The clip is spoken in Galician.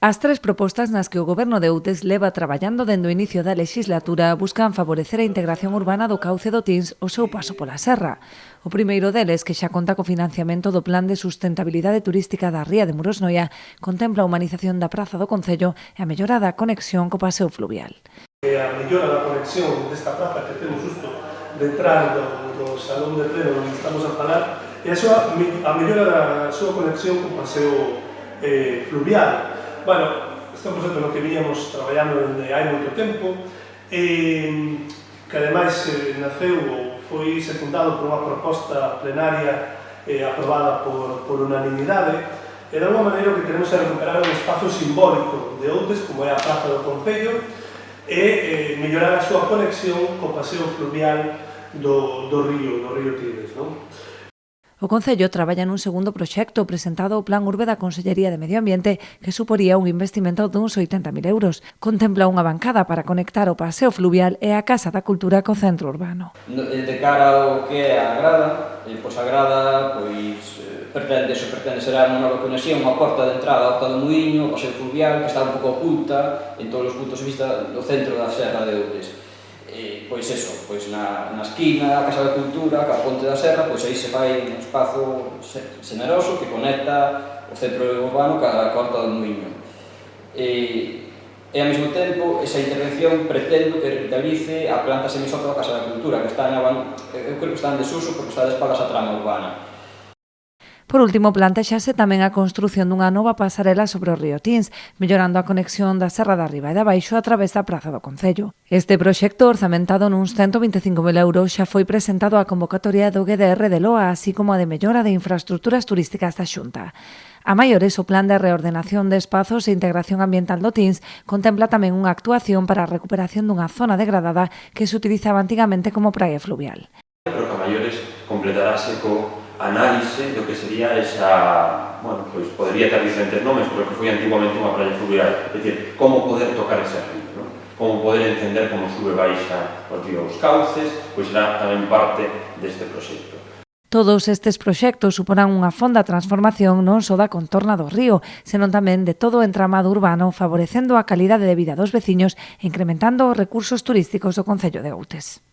As tres propostas nas que o Goberno de Outes leva traballando dende o inicio da legislatura buscan favorecer a integración urbana do cauce do Tins ao seu paso pola serra. O primeiro deles, que xa conta co financiamento do Plan de Sustentabilidade Turística da Ría de Murosnoia, contempla a humanización da praza do Concello e a mellora da conexión co paseo fluvial. A mellora da conexión desta praza que temos justo detrás do salón de pleno onde estamos a falar e a mellora da súa conexión co paseo fluvial. Bueno, este é un proxecto no que víamos traballando dende hai moito tempo que ademais naceu ou foi secundado por unha proposta plenaria aprobada por unanimidade e de alguma maneira o que queremos é recuperar un espazo simbólico de Outes como é a Praza do Concello e mellorar a súa conexión co paseo fluvial do río Tires, non? O Concello traballa nun segundo proxecto presentado ao Plan Urbe da Consellería de Medio Ambiente que suporía un investimento duns 80.000 euros. Contempla unha bancada para conectar o paseo fluvial e a Casa da Cultura co centro urbano. De cara ao que é a grada, a grada pretende ser unha nova conexión, unha porta de entrada á Horta do Muiño, o paseo fluvial, que está un pouco oculta en todos os puntos de vista do centro da Serra de Outes. Na esquina, a Casa da Cultura, a Ponte da Serra, aí se fai un espazo xeneroso que conecta o centro urbano ca Horta do Muiño. E ao mesmo tempo, esa intervención pretendo que revitalice a planta semisótano da Casa da Cultura, que eu creo que está en desuso porque está de espaldas á trama urbana. Por último, plantexase tamén a construción dunha nova pasarela sobre o río Tins, mellorando a conexión da Serra de Arriba e de Abaixo a través da Praza do Concello. Este proxecto, orzamentado nuns 125.000 euros, xa foi presentado á convocatoria do GDR de Loa, así como a de mellora de infraestructuras turísticas da Xunta. A maiores, o Plan de Reordenación de Espazos e Integración Ambiental do Tins contempla tamén unha actuación para a recuperación dunha zona degradada que se utilizaba antigamente como praia fluvial. Pero que a maiores completarase co análise do que sería esa, podría ter diferentes nomes, pero que foi antiguamente unha praia fluvial, é dicir, como poder tocar ese río, non? Como poder entender como sube baixa os ríos cauces, pois será tamén parte deste proxecto. Todos estes proxectos suporán unha fonda transformación non só da contorna do río, senón tamén de todo o entramado urbano, favorecendo a calidade de vida dos veciños e incrementando os recursos turísticos do Concello de Outes.